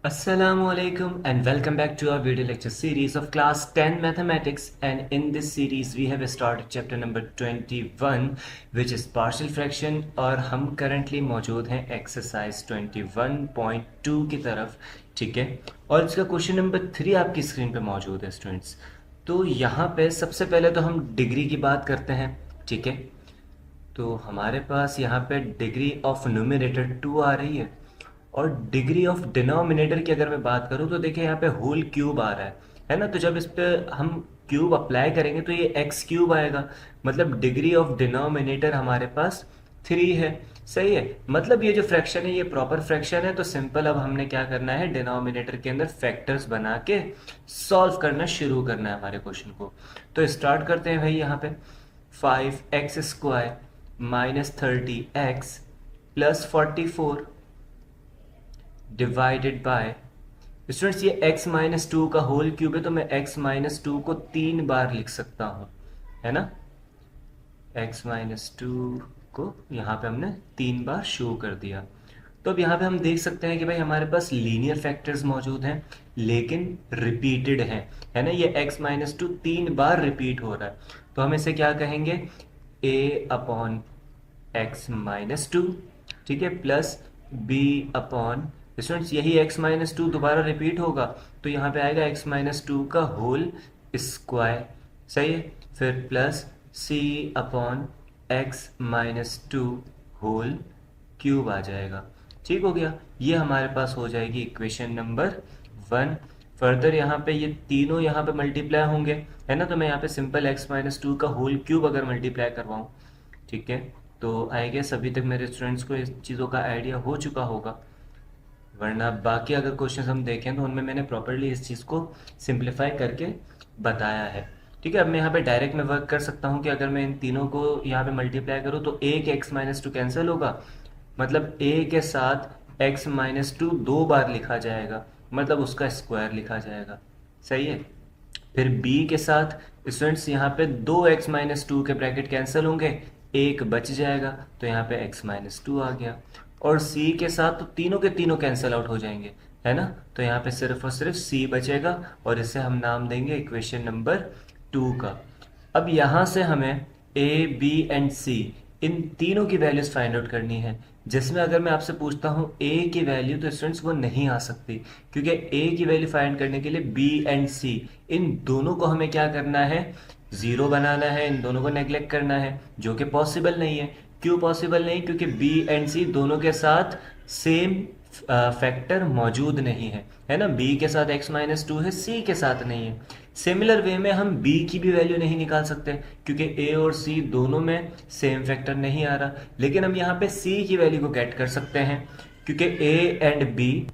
Assalamualaikum and welcome back to our video lecture series of class 10 mathematics, and in this series we have started chapter number 21 which is partial fraction और हम currently मौजूद हैं exercise 21.2 की तरफ। ठीक है, और इसका क्वेश्चन नंबर 3 आपकी स्क्रीन पे मौजूद है स्टूडेंट्स। तो यहाँ पे सबसे पहले तो हम डिग्री की बात करते हैं। ठीक है, तो हमारे पास यहाँ पे डिग्री ऑफ न्यूमरेटर 2 आ रही है और डिग्री ऑफ डिनोमिनेटर की अगर मैं बात करूँ तो देखिए यहाँ पे होल क्यूब आ रहा है ना। तो जब इस पे हम क्यूब अप्लाई करेंगे तो ये एक्स क्यूब आएगा, मतलब डिग्री ऑफ डिनोमिनेटर हमारे पास 3 है। सही है, मतलब ये जो फ्रैक्शन है ये प्रॉपर फ्रैक्शन है। तो सिंपल अब हमने क्या करना है, डिनोमिनेटर के अंदर फैक्टर्स बना के सॉल्व करना शुरू करना है हमारे क्वेश्चन को। तो स्टार्ट करते हैं भाई। यहाँ पे 5x² minus 30x plus 44 divided by, students ये x माइनस टू का होल क्यूब है तो मैं x माइनस टू को 3 बार लिख सकता हूँ, है ना। x माइनस टू को यहाँ पे हमने 3 बार शो कर दिया। तो अब यहाँ पे हम देख सकते हैं कि भाई हमारे पास लीनियर फैक्टर्स मौजूद हैं लेकिन रिपीटेड हैं, है ना। ये x माइनस टू 3 बार रिपीट हो रहा है तो हम इसे क्या कहेंगे, a upon x minus two, ठीक है, प्लस b अपॉन, स्टूडेंट्स यही x माइनस टू दोबारा रिपीट होगा तो यहाँ पे आएगा x माइनस टू का होल स्क्वायर। सही है, फिर plus c upon x minus two whole cube आ जाएगा। ठीक हो गया, ये हमारे पास हो जाएगी इक्वेशन नंबर 1। फर्दर यहाँ पे ये तीनों यहाँ पे मल्टीप्लाई होंगे, है ना। तो मैं यहाँ पे सिंपल x माइनस टू का होल क्यूब अगर मल्टीप्लाई करवाऊँ, ठीक है, तो आई गेस अभी तक मेरे स्टूडेंट्स को इस चीज़ों का आइडिया हो चुका होगा। वरना बाकी अगर क्वेश्चन हम देखें तो उनमें मैंने प्रॉपरली इस चीज़ को सिंप्लीफाई करके बताया है। ठीक है, अब मैं यहाँ पे डायरेक्ट में वर्क कर सकता हूँ कि अगर मैं इन तीनों को यहाँ पे मल्टीप्लाई करूँ तो एक x माइनस टू कैंसिल होगा, मतलब a के साथ x माइनस टू 2 बार लिखा जाएगा, मतलब उसका स्क्वायर लिखा जाएगा। सही है, फिर b के साथ स्टूडेंट्स यहाँ पे 2x माइनस टू के ब्रैकेट कैंसिल होंगे, एक बच जाएगा तो यहाँ पे x माइनस टू आ गया। और c के साथ तो तीनों के तीनों कैंसिल आउट हो जाएंगे, है ना। तो यहाँ पे सिर्फ और सिर्फ c बचेगा और इसे हम नाम देंगे इक्वेशन नंबर 2 का। अब यहाँ से हमें a b एंड c इन तीनों की वैल्यूज फाइंड आउट करनी है, जिसमें अगर मैं आपसे पूछता हूँ a की वैल्यू तो स्टूडेंट्स वो नहीं आ सकती, क्योंकि a की वैल्यू फाइंड करने के लिए b एंड c इन दोनों को हमें क्या करना है, ज़ीरो बनाना है, इन दोनों को नेग्लेक्ट करना है, जो कि पॉसिबल नहीं है। क्यों पॉसिबल नहीं, क्योंकि b एंड c दोनों के साथ सेम फैक्टर मौजूद नहीं है ना। b के साथ x माइनस टू है, c के साथ नहीं है। सिमिलर वे में हम b की भी वैल्यू नहीं निकाल सकते क्योंकि a और c दोनों में सेम फैक्टर नहीं आ रहा, लेकिन हम यहाँ पे c की वैल्यू को गेट कर सकते हैं क्योंकि a एंड b।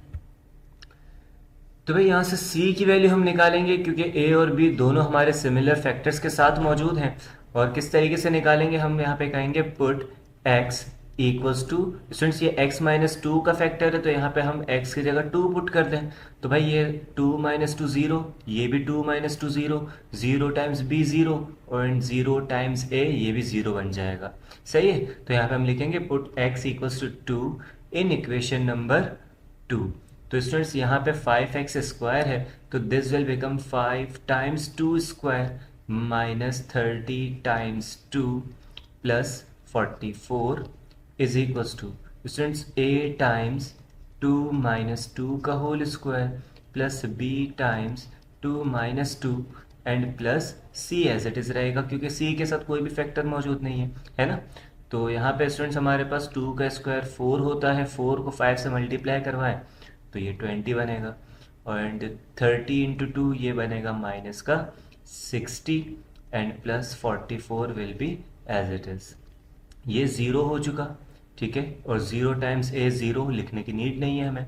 तो भाई यहाँ से c की वैल्यू हम निकालेंगे क्योंकि a और b दोनों हमारे सिमिलर फैक्टर्स के साथ मौजूद हैं। और किस तरीके से निकालेंगे, हम यहाँ पे कहेंगे put x equals to, students ये x माइनस टू का फैक्टर है तो यहाँ पे हम x की जगह 2 पुट कर दें। तो भाई ये 2 माइनस टू 0, ये भी 2 माइनस टू 0, 0 टाइम्स b 0 और 0 टाइम्स a ये भी 0 बन जाएगा। सही है, तो यहाँ पे हम लिखेंगे put x equals to 2 in equation number 2। तो स्टूडेंट्स यहाँ पे 5x स्क्वायर है तो this will become 5 times 2 square minus 30 times 2 plus 44 is equals to, students a times 2 minus 2 का whole square plus b times 2 minus 2 and plus c as it is रहेगा क्योंकि c के साथ कोई भी फैक्टर मौजूद नहीं है ना। तो यहाँ पे स्टूडेंट्स हमारे पास 2 का स्क्वायर 4 होता है, 4 को 5 से मल्टीप्लाई करवाएं तो ये 20 बनेगा और 30 इंटू टू ये बनेगा माइनस का 60 and plus 44 will be as it is. ये ज़ीरो हो चुका, ठीक है, और 0 टाइम्स a 0 लिखने की नीड नहीं है हमें।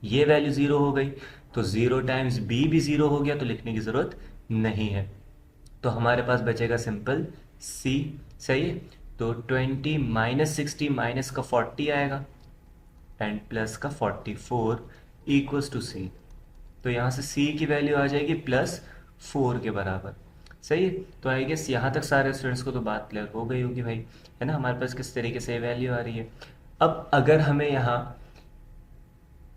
ये वैल्यू 0 हो गई तो 0 टाइम्स b भी 0 हो गया तो लिखने की ज़रूरत नहीं है। तो हमारे पास बचेगा सिंपल c। सही है, तो 20 माइनस 60 माइनस का 40 आएगा एंड प्लस का 44 इक्वल्स टू सी। तो यहाँ से c की वैल्यू आ जाएगी प्लस 4 के बराबर। सही है, तो आई गेस यहाँ तक सारे स्टूडेंट्स को तो बात क्लियर हो गई होगी भाई, है ना, हमारे पास किस तरीके से वैल्यू आ रही है। अब अगर हमें यहाँ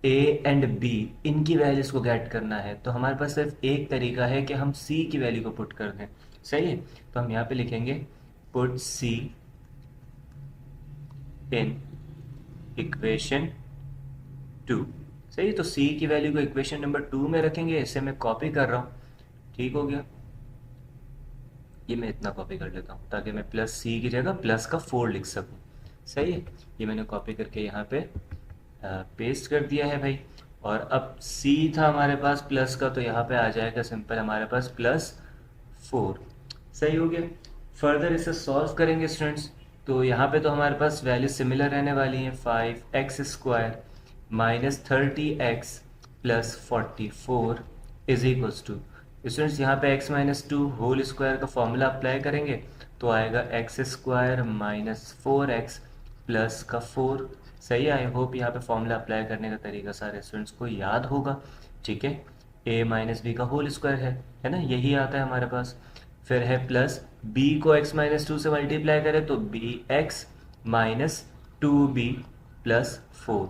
ए एंड बी इनकी वैल्यूज को गेट करना है, तो हमारे पास सिर्फ एक तरीका है कि हम सी की वैल्यू को पुट कर दें। सही है, तो हम यहाँ पे लिखेंगे पुट सी इन इक्वेशन 2। सही, तो सी की वैल्यू को इक्वेशन नंबर 2 में रखेंगे। इसे मैं कॉपी कर रहा हूँ, ठीक हो गया। ये मैं इतना कॉपी कर लेता हूँ ताकि मैं प्लस सी की जगह प्लस का 4 लिख सकूँ। सही है, ये मैंने कॉपी करके यहाँ पे पेस्ट कर दिया है भाई। और अब सी था हमारे पास प्लस का, तो यहाँ पे आ जाएगा सिंपल हमारे पास +4। सही हो गया। फर्दर इसे सॉल्व करेंगे स्टूडेंट्स, तो यहाँ पे तो हमारे पास वैल्यू सिमिलर रहने वाली है। 5x² minus 30x plus 44 is equals to, students यहाँ पे x माइनस 2 होल स्क्वायर का फॉर्मूला अप्लाई करेंगे तो आएगा x² माइनस 4x प्लस का 4। सही है, आई होप यहाँ पे फॉर्मूला अप्लाई करने का तरीका सारे स्टूडेंट्स को याद होगा। ठीक है, a माइनस बी का होल स्क्वायर है ना, यही आता है हमारे पास। फिर है प्लस b को x माइनस 2 से मल्टीप्लाई करें तो bx माइनस 2b प्लस 4।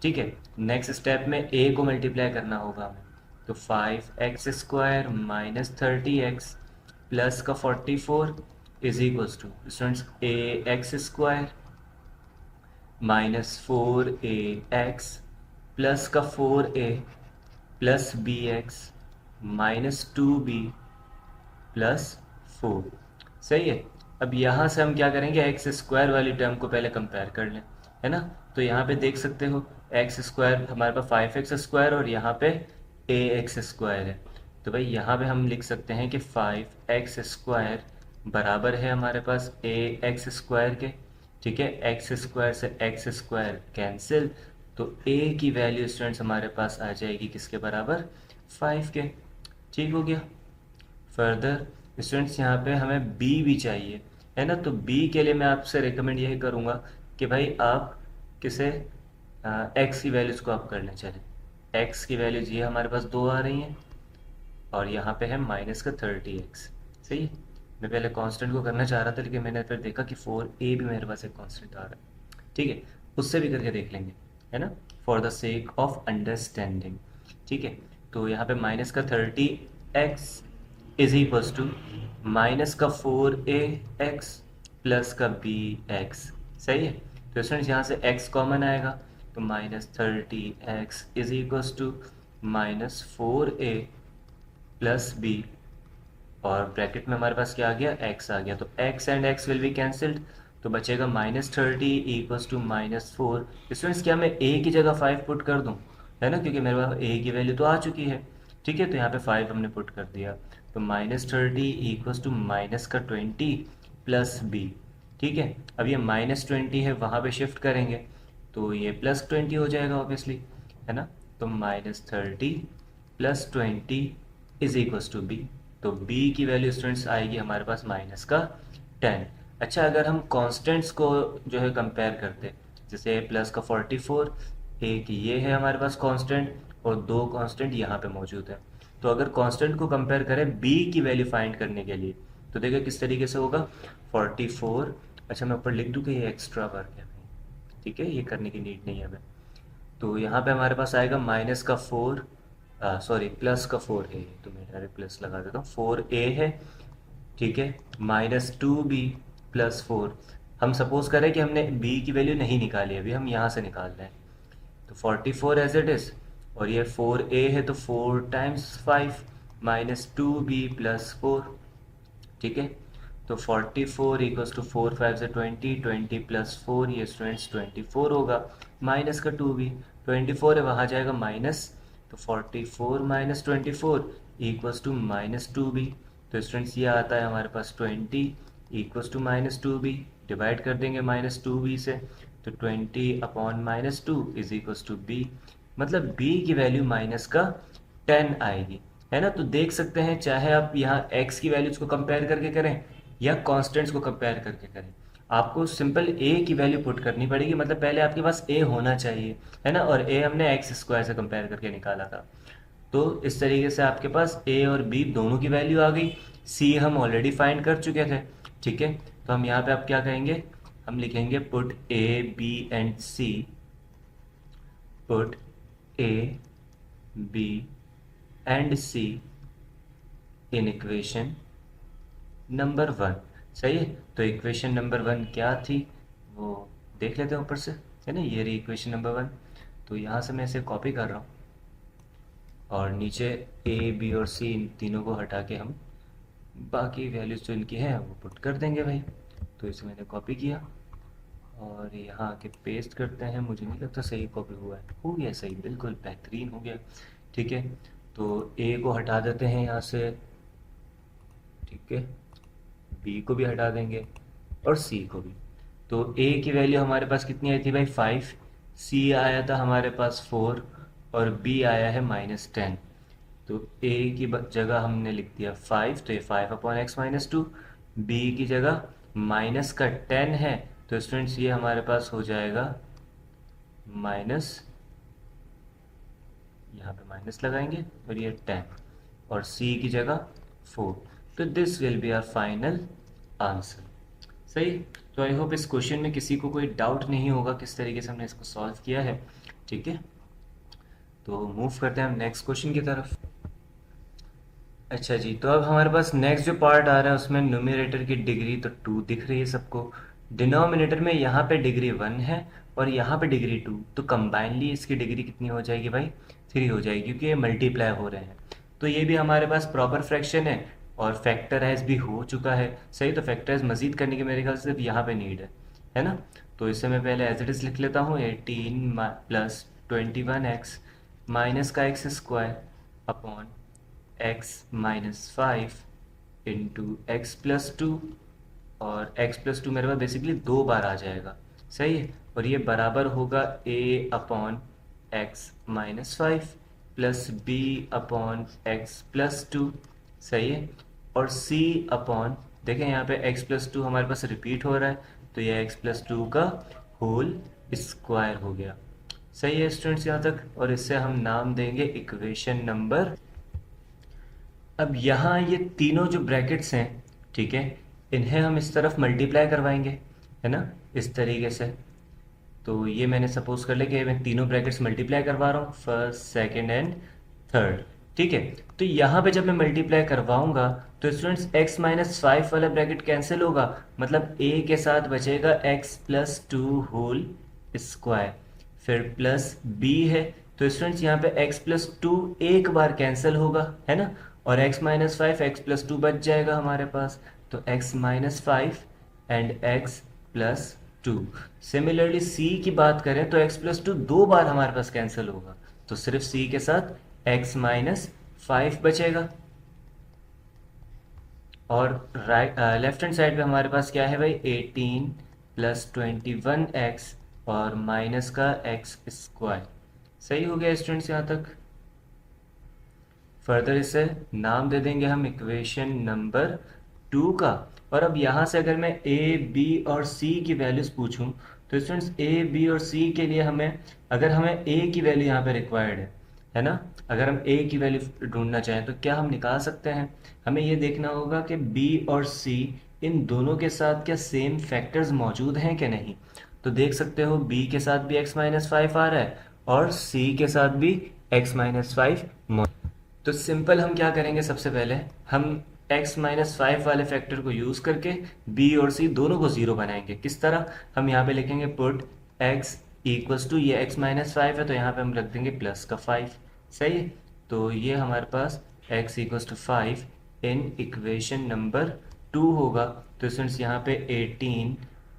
ठीक है, नेक्स्ट स्टेप में a को मल्टीप्लाई करना होगा हमें, तो 5x² माइनस 30x प्लस का 44 is equals to students ax² minus 4ax plus का 4a plus bx minus 2b plus 4। सही है, अब यहाँ से हम क्या करेंगे, x² वाली टर्म को पहले कंपेयर कर लें, है ना। तो यहाँ पे देख सकते हो x² हमारे पास 5x² और यहाँ पे ax² है। तो भाई यहाँ पे हम लिख सकते हैं कि 5x² बराबर है हमारे पास ax² के। ठीक है, x² से x² कैंसिल, तो a की वैल्यू स्टूडेंट्स हमारे पास आ जाएगी किसके बराबर, 5 के। ठीक हो गया। फर्दर स्टूडेंट्स यहाँ पे हमें b भी चाहिए, है ना। तो b के लिए मैं आपसे रिकमेंड यही करूँगा कि भाई आप किसे x की वैल्यूज़ को आप कर लें। चले, x की वैल्यूज ये हमारे पास 2 आ रही हैं और यहाँ पे है माइनस का 30x। सही है, मैं पहले कांस्टेंट को करना चाह रहा था लेकिन मैंने फिर देखा कि 4a भी मेरे पास एक कांस्टेंट आ रहा है। ठीक है, उससे भी करके देख लेंगे, है ना, for the sake of understanding. ठीक है, तो यहाँ पे माइनस का 30x is equals to minus का 4ax प्लस का bx। सही है, तो स्टूडेंट्स यहाँ से x कॉमन आएगा तो minus 30x is equals to minus 4a plus b, और ब्रैकेट में हमारे पास क्या आ गया, x आ गया। तो x and x will be cancelled, तो बचेगा minus 30 equals to minus 4। Students क्या मैं a की जगह 5 पुट कर दूं, है ना, क्योंकि मेरे पास a की वैल्यू तो आ चुकी है। ठीक है, तो यहाँ पे 5 हमने पुट कर दिया, तो माइनस 30 इक्वल्स टू माइनस का 20 प्लस b। ठीक है, अब ये माइनस 20 है, वहाँ पे शिफ्ट करेंगे तो ये प्लस 20 हो जाएगा ऑब्वियसली, है ना। तो minus 30 plus 20 is equals to b, तो b की वैल्यू स्टूडेंट्स आएगी हमारे पास माइनस का 10। अच्छा, अगर हम कांस्टेंट्स को जो है कंपेयर करते, जैसे प्लस का 44, एक ये है हमारे पास कांस्टेंट और 2 कांस्टेंट यहाँ पे मौजूद है। तो अगर कांस्टेंट को कंपेयर करें b की वैल्यू फाइंड करने के लिए, तो देखिए किस तरीके से होगा। 44, अच्छा मैं ऊपर लिख दूँ कि ये एक्स्ट्रा वर्क है, ठीक है, ये करने की नीड नहीं है हमें। तो यहाँ पे हमारे पास आएगा माइनस का 4, सॉरी प्लस का 4a, तो मैं डायरेक्ट प्लस लगा देता हूँ, 4a है। ठीक है, माइनस 2b प्लस 4। हम सपोज करें कि हमने b की वैल्यू नहीं निकाली, अभी हम यहाँ से निकाल रहे हैं, तो 44 एज इट इज़, और ये 4a है तो 4 टाइम्स 5 माइनस 2b प्लस 4। ठीक है, तो 44 इक्वल्स टू 4 5 से 20, 20 प्लस 4, ये स्टूडेंट्स 24 होगा, माइनस का 2b, 24 है वहाँ जाएगा माइनस, तो 44 minus 24 equals to minus 2b। तो स्टूडेंट्स ये आता है हमारे पास 20 equals to minus 2b, divide कर देंगे माइनस 2b से, तो 20 upon minus 2 is equals to b, मतलब b की वैल्यू माइनस का 10 आएगी, है ना। तो देख सकते हैं चाहे आप यहाँ x की वैल्यूज को कंपेयर करके करें या कांस्टेंट्स को कंपेयर करके करें, आपको सिंपल a की वैल्यू पुट करनी पड़ेगी, मतलब पहले आपके पास a होना चाहिए, है ना, और a हमने x² से कंपेयर करके निकाला था। तो इस तरीके से आपके पास a और b दोनों की वैल्यू आ गई, c हम ऑलरेडी फाइंड कर चुके थे। ठीक है, तो हम यहाँ पे अब क्या कहेंगे, हम लिखेंगे put a b and c, put A, B and C in equation number 1। सही है, तो इक्वेशन नंबर 1 क्या थी वो देख लेते हैं ऊपर से, है ना। ये रही इक्वेशन नंबर 1। तो यहाँ से मैं इसे कॉपी कर रहा हूँ और नीचे A, B और C इन तीनों को हटा के हम बाकी वैल्यूज जो इनकी हैं वो पुट कर देंगे भाई। तो इसे मैंने कॉपी किया और यहाँ आके पेस्ट करते हैं। मुझे नहीं लगता सही कॉपी हुआ है, हो गया सही, बिल्कुल बेहतरीन हो गया। ठीक है, तो ए को हटा देते हैं यहाँ से, ठीक है, बी को भी हटा देंगे और सी को भी। तो ए की वैल्यू हमारे पास कितनी आई थी भाई 5, सी आया था हमारे पास 4 और बी आया है -10। तो a की जगह हमने लिख दिया 5, तो ये 5/x-2। b की जगह माइनस का 10 है, तो स्टूडेंट्स ये हमारे पास हो जाएगा माइनस, यहाँ पे माइनस लगाएंगे और ये 10 और c की जगह 4। तो this will be our final answer. सही। तो आई होप इस क्वेश्चन में किसी को कोई डाउट नहीं होगा किस तरीके से हमने इसको सॉल्व किया है। ठीक है, तो मूव करते हैं हम नेक्स्ट क्वेश्चन की तरफ। अच्छा जी, तो अब हमारे पास नेक्स्ट जो पार्ट आ रहा है उसमें न्यूमरेटर की डिग्री तो 2 दिख रही है सबको, डिनोमिनेटर में यहाँ पे डिग्री 1 है और यहाँ पे डिग्री 2, तो कंबाइनली इसकी डिग्री कितनी हो जाएगी भाई 3 हो जाएगी, क्योंकि ये मल्टीप्लाई हो रहे हैं। तो ये भी हमारे पास प्रॉपर फ्रैक्शन है और फैक्टराइज भी हो चुका है। सही, तो फैक्टराइज मजीद करने की मेरे ख्याल से सिर्फ यहाँ पे नीड है ना। तो इसे मैं पहले एज इट इज लिख लेता हूँ, 18 + 21x माइनस का x² upon x-5 into x+2, और x+2 मेरे पास बेसिकली 2 बार आ जाएगा। सही है, और ये बराबर होगा a/x-5 प्लस b/x+2। सही है, और c अपॉन, देखें यहाँ पे x+2 हमारे पास रिपीट हो रहा है, तो ये x+2 का होल स्क्वायर हो गया। सही है स्टूडेंट्स यहाँ तक, और इससे हम नाम देंगे इक्वेशन नंबर। अब यहाँ ये तीनों जो ब्रैकेट्स हैं, ठीक है, इन्हें हम इस तरफ मल्टीप्लाई करवाएंगे, है ना, इस तरीके से। तो ये मैंने सपोज कर लिया कि मैं तीनों ब्रैकेट्स मल्टीप्लाई करवा रहा हूँ, फर्स्ट, सेकंड एंड थर्ड। ठीक है, तो यहाँ पे जब मैं मल्टीप्लाई करवाऊंगा तो स्टूडेंट्स x-5 वाला ब्रैकेट कैंसिल होगा, मतलब a के साथ बचेगा x+2 होल स्क्वायर, फिर प्लस b है, तो स्टूडेंट्स यहाँ पे x+2 एक बार कैंसिल होगा, है ना, और x-5 x+2 बच जाएगा हमारे पास, तो x-5 and x+2। Similarly c की बात करें तो x+2 दो बार हमारे पास कैंसिल होगा, तो सिर्फ c के साथ x-5 बचेगा। और लेफ्ट हैंड साइड पे हमारे पास क्या है भाई 18 + 21x और माइनस का x²। सही हो गया स्टूडेंट्स यहाँ तक। फर्दर इसे नाम दे देंगे हम इक्वेशन नंबर 2 का। और अब यहाँ से अगर मैं a, b और c की वैल्यूज पूछूं तो स्टूडेंट्स a, b और c के लिए हमें, अगर हमें a की वैल्यू यहाँ पे रिक्वायर्ड है ना, अगर हम a की वैल्यू ढूंढना चाहें तो क्या हम निकाल सकते हैं। हमें ये देखना होगा कि b और c इन दोनों के साथ क्या सेम फैक्टर्स मौजूद हैं कि नहीं। तो देख सकते हो b के साथ भी x-5 आ रहा है और c के साथ भी x-5 मौजूद। तो सिंपल हम क्या करेंगे, सबसे पहले हम x-5 वाले फैक्टर को यूज़ करके b और c दोनों को ज़ीरो बनाएंगे। किस तरह, हम यहाँ पे लिखेंगे पुट x = ये x-5 है तो यहाँ पे हम रख देंगे प्लस का 5। सही है, तो ये हमारे पास x = 5 इन इक्वेशन नंबर 2 होगा। तो स्टूडेंट्स यहाँ पे 18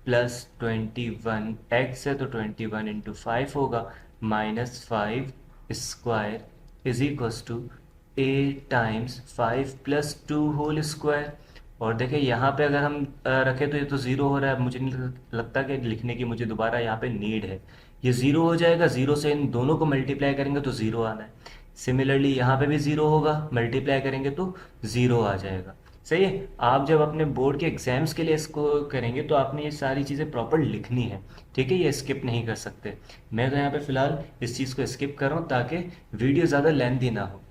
+ 21x है तो 21 × 5 होगा, -5² = a टाइम्स 5 + 2 होल स्क्वायर। और देखिए यहाँ पे अगर हम रखें तो ये तो ज़ीरो हो रहा है, मुझे नहीं लगता कि लिखने की मुझे दोबारा यहाँ पे नीड है, ये ज़ीरो हो जाएगा। ज़ीरो से इन दोनों को मल्टीप्लाई करेंगे तो ज़ीरो आना है। सिमिलरली यहाँ पे भी ज़ीरो होगा, मल्टीप्लाई करेंगे तो ज़ीरो आ जाएगा। सही है, आप जब अपने बोर्ड के एग्जाम्स के लिए इसको करेंगे तो आपने ये सारी चीज़ें प्रॉपर लिखनी है। ठीक है, ये स्किप नहीं कर सकते। मैं तो यहाँ पे फ़िलहाल इस चीज़ को स्किप कर रहा हूँ ताकि वीडियो ज़्यादा लेंथी ना हो।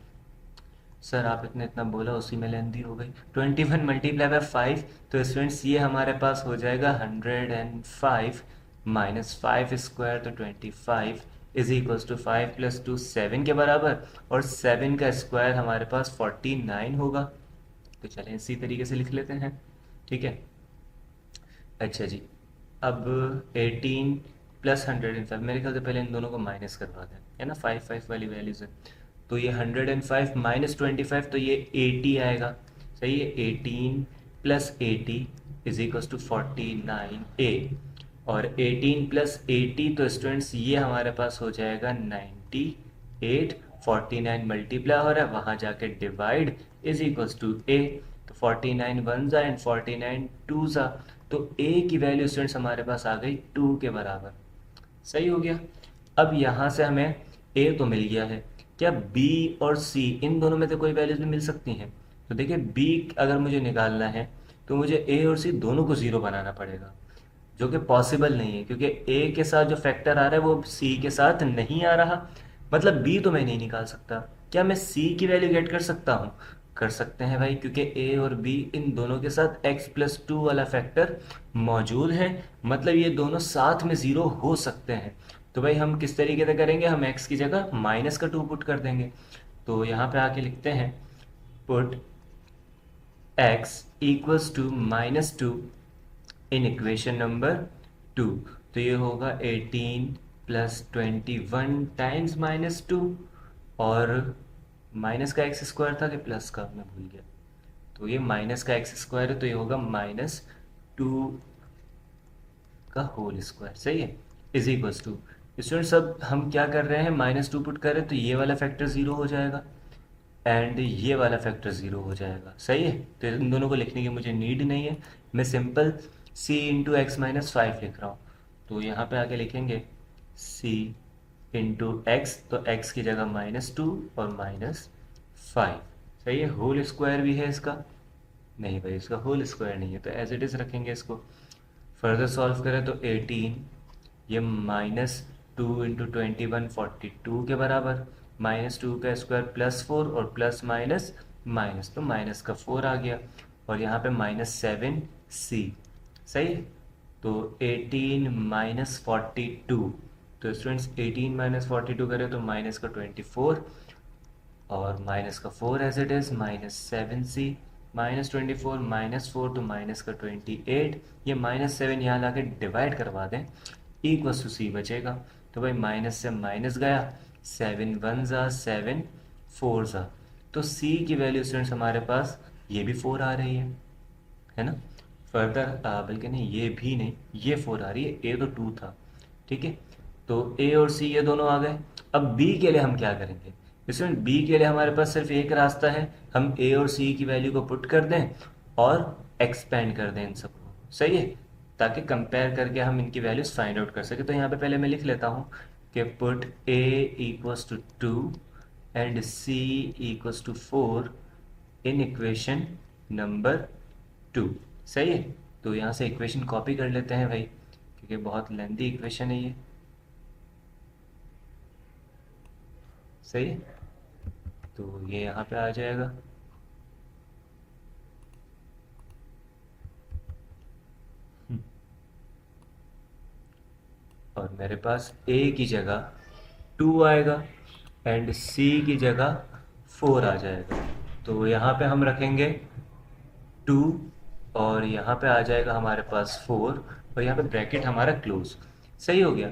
सर आप इतना बोला उसी में लेंथी हो गई। 21 × 5, तो स्टूडेंट्स ये हमारे पास हो जाएगा 105 -5² तो 25 इज इक्वल्स टू 5 प्लस 2 7 के बराबर, और 7 का स्क्वायर हमारे पास 49 होगा। तो चलें इसी तरीके से लिख लेते हैं, ठीक है। अच्छा जी, अब 18 प्लस 105, मेरे ख्याल से पहले इन दोनों को माइनस करवा दें, है ना, 5 5 वाली वैल्यूज़ है। तो ये 105 माइनस 25, तो ये 80 आएगा। सही है, 18 plus 80 is equals to 49a, और 18 प्लस 80 तो स्टूडेंट्स ये हमारे पास हो जाएगा 98। 49 मल्टीप्लाई हो रहा है, वहाँ जाके divide is equals to a। तो 49 वन ज़ा एंड 49 टू ज़ा, तो a की वैल्यू स्टूडेंट्स हमारे पास आ गई 2 के बराबर। सही हो गया। अब यहाँ से हमें a तो मिल गया है, क्या b और c इन दोनों में से कोई वैल्यूज भी मिल सकती हैं? तो देखिए b अगर मुझे निकालना है तो मुझे a और c दोनों को ज़ीरो बनाना पड़ेगा, जो कि पॉसिबल नहीं है, क्योंकि a के साथ जो फैक्टर आ रहा है वो c के साथ नहीं आ रहा। मतलब b तो मैं नहीं निकाल सकता। क्या मैं c की वैल्यू गेट कर सकता हूँ? कर सकते हैं भाई, क्योंकि a और b इन दोनों के साथ x प्लस टू वाला फैक्टर मौजूद है, मतलब ये दोनों साथ में ज़ीरो हो सकते हैं। तो भाई हम किस तरीके से करेंगे, हम x की जगह माइनस का 2 पुट कर देंगे। तो यहाँ पे आके लिखते हैं put x equals to -2 in equation number 2। तो ये होगा 18 प्लस 21 टाइम्स -2, और माइनस का एक्स स्क्वायर था कि प्लस का, मैं भूल गया। तो ये माइनस का एक्स स्क्वायर है, तो ये होगा -2 का होल स्क्वायर। सही है, इज इक्वल्स टू, स्टूडेंट्स अब हम क्या कर रहे हैं, -2 पुट करें तो ये वाला फैक्टर ज़ीरो हो जाएगा एंड ये वाला फैक्टर ज़ीरो हो जाएगा। सही है, तो इन दोनों को लिखने की मुझे नीड नहीं है, मैं simple c into x minus 5 लिख रहा हूँ। तो यहाँ पे आके लिखेंगे c इंटू एक्स, तो x की जगह -2 और -5। सही है, होल स्क्वायर भी है इसका, नहीं भाई इसका होल स्क्वायर नहीं है, तो एज इट इज़ रखेंगे इसको। फर्दर सॉल्व करें तो 18, ये -2 इंटू 21 42 के बराबर, -2 का स्क्वायर +4 और प्लस माइनस माइनस, तो माइनस का 4 आ गया, और यहाँ पे -7c। सही है, तो 18 माइनस 42, तो स्टूडेंट्स 18 माइनस 42 करें तो माइनस का 24, और माइनस का 4 एज इट इज़, -7c, -24 -4 तो माइनस का 28, ये -7 यहाँ ला के डिवाइड करवा दें, इक्वल्स टू c बचेगा। तो भाई माइनस से माइनस गया, 7 वन ज़ा 7 4 ज़ा, तो c की वैल्यू स्टूडेंट्स हमारे पास ये भी 4 आ रही है ना। फर्दर बल्कि नहीं, ये भी नहीं, ये 4 आ रही है, a तो 2 था, ठीक है। तो a और c ये दोनों आ गए। अब b के लिए हम क्या करेंगे, इसमें b के लिए हमारे पास सिर्फ एक रास्ता है, हम a और c की वैल्यू को पुट कर दें और एक्सपेंड कर दें इन सबको। सही है, ताकि कंपेयर करके हम इनकी वैल्यूज फाइंड आउट कर सकें। तो यहाँ पे पहले मैं लिख लेता हूँ कि put a equals to 2 and c equals to 4 in equation number 2। सही है, तो यहाँ से इक्वेशन कॉपी कर लेते हैं भाई, क्योंकि बहुत लेंथी इक्वेशन है ये। सही है, तो ये यहाँ पे आ जाएगा। और मेरे पास a की जगह 2 आएगा एंड c की जगह 4 आ जाएगा। तो यहाँ पे हम रखेंगे 2, और यहाँ पे आ जाएगा हमारे पास 4, और यहाँ पे ब्रैकेट हमारा क्लोज। सही हो गया।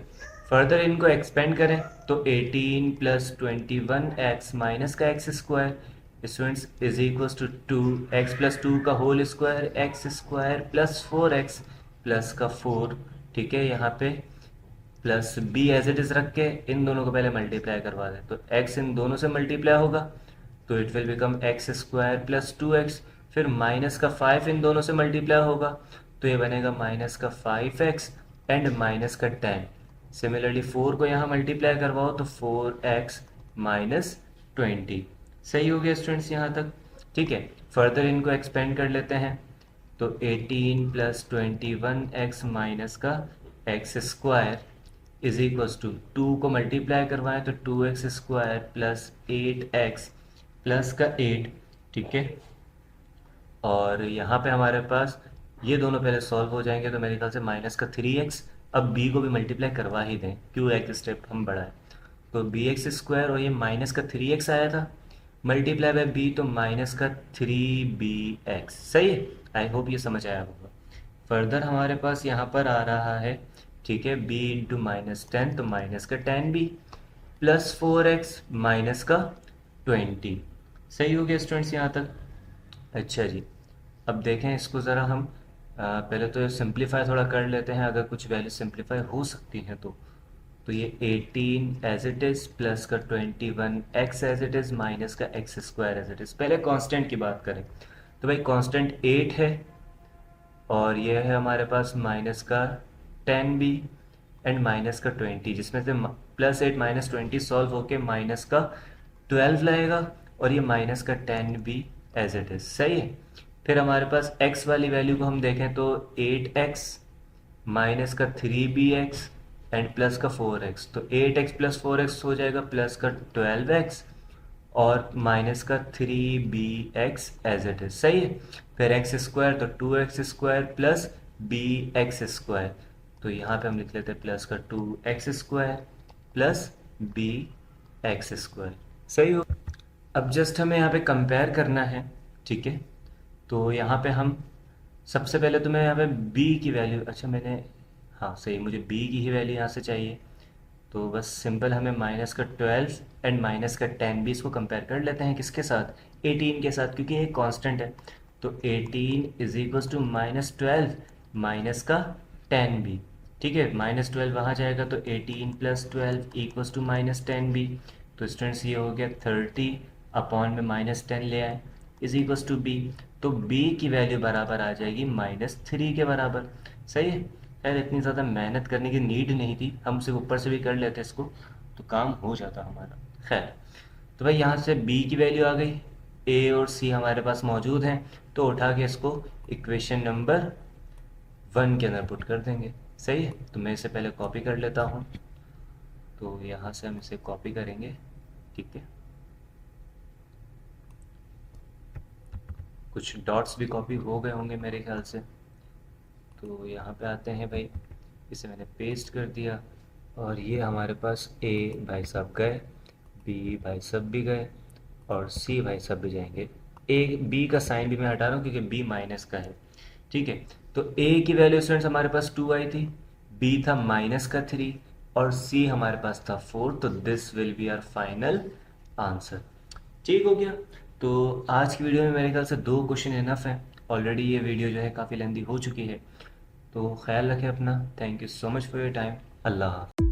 फर्दर इनको एक्सपेंड करें तो 18 प्लस 21 एक्स माइनस का x square, students is equals to 2x plus 2 का whole square, x square plus 4x plus का 4, ठीक है। यहाँ पे plus b as it is रख के इन दोनों को पहले मल्टीप्लाई करवा दें, तो x इन दोनों से मल्टीप्लाई होगा तो it will become x square plus 2x, फिर माइनस का 5 इन दोनों से मल्टीप्लाई होगा तो ये बनेगा माइनस का 5x एंड माइनस का 10। सिमिलरली 4 को यहाँ मल्टीप्लाई करवाओ तो 4x माइनस 20। सही हो गया स्टूडेंट्स यहाँ तक, ठीक है। फर्दर इनको एक्सपेंड कर लेते हैं, तो 18 प्लस 21x माइनस का x square is equals to 2 को मल्टीप्लाई करवाएं तो 2x square plus 8x plus का 8, ठीक है। और यहाँ पे हमारे पास ये दोनों पहले सॉल्व हो जाएंगे, तो मेरे ख्याल से माइनस का 3x, अब b को भी मल्टीप्लाई करवा ही दें, क्यों एक स्टेप हम बढ़ाएं। तो बी एक्स स्क्वायर और ये माइनस का 3x आया था, मल्टीप्लाई बाय बी तो माइनस का 3bx। सही है, आई होप ये समझ आया होगा। फर्दर हमारे पास यहाँ पर आ रहा है, ठीक है, b इंटू -10 तो माइनस का 10b प्लस 4x माइनस का 20। सही हो गया स्टूडेंट्स यहाँ तक? अच्छा जी, अब देखें इसको ज़रा हम पहले तो सिंप्लीफाई थोड़ा कर लेते हैं, अगर कुछ वैल्यू सिंप्लीफाई हो सकती हैं तो ये 18 एज इट इज़ प्लस का 21 x as it is minus का x square as it is. पहले कांस्टेंट की बात करें तो भाई कांस्टेंट 8 है, और ये है हमारे पास माइनस का 10b एंड माइनस का 20, जिसमें से +8 -20 सॉल्व होके माइनस का 12 लाएगा, और ये माइनस का 10b एज इट इज़। सही है। फिर हमारे पास x वाली वैल्यू को हम देखें तो 8x माइनस का 3bx एंड प्लस का 4x, तो 8x प्लस 4x हो जाएगा प्लस का 12x और माइनस का 3bx एज इट इज। सही है। फिर एक्स स्क्वायर तो 2x square plus bx square, तो यहाँ पे हम लिख लेते हैं प्लस का 2x square plus bx square. सही हो। अब जस्ट हमें यहाँ पे कंपेयर करना है, ठीक है। तो यहाँ पे हम सबसे पहले तो मैं यहाँ पे b की वैल्यू, अच्छा मैंने, हाँ सही, मुझे b की ही वैल्यू यहाँ से चाहिए। तो बस सिंपल हमें माइनस का 12 एंड माइनस का 10b इसको कंपेयर कर लेते हैं किसके साथ, 18 के साथ, क्योंकि ये कांस्टेंट है। तो 18 इज इक्वल्स टू -12 माइनस का 10b। ठीक है, -12 वहाँ जाएगा तो 18 + 12 इक्वल्स टू -10b। तो स्टूडेंट्स ये हो गया 30 अपॉन में -10 ले आए इज इक्वल्स टू b। तो b की वैल्यू बराबर आ जाएगी -3 के बराबर। सही है। खैर इतनी ज़्यादा मेहनत करने की नीड नहीं थी, हम सिर्फ ऊपर से भी कर लेते इसको तो काम हो जाता हमारा। खैर, तो भाई यहाँ से b की वैल्यू आ गई, a और c हमारे पास मौजूद हैं, तो उठा के इसको इक्वेशन नंबर 1 के अंदर पुट कर देंगे। सही है। तो मैं इसे पहले कॉपी कर लेता हूँ, तो यहाँ से हम इसे कॉपी करेंगे, ठीक है। कुछ डॉट्स भी कॉपी हो गए होंगे मेरे ख्याल से। तो यहाँ पे आते हैं भाई, इसे मैंने पेस्ट कर दिया, और ये हमारे पास a भाई साहब गए, b भाई साहब भी गए, और c भाई साहब भी जाएंगे। b का साइन भी मैं हटा रहा हूँ क्योंकि b माइनस का है। ठीक है। तो a की वैल्यू स्टूडेंट्स हमारे पास 2 आई थी, b था -3 और c हमारे पास था 4। तो this will be our final answer. ठीक हो गया। तो आज की वीडियो में मेरे ख्याल से 2 क्वेश्चन इनफ हैं। ऑलरेडी ये वीडियो जो है काफ़ी लेंदी हो चुकी है। तो ख्याल रखें अपना। Thank you so much for your time. Allah हाफ़िज़।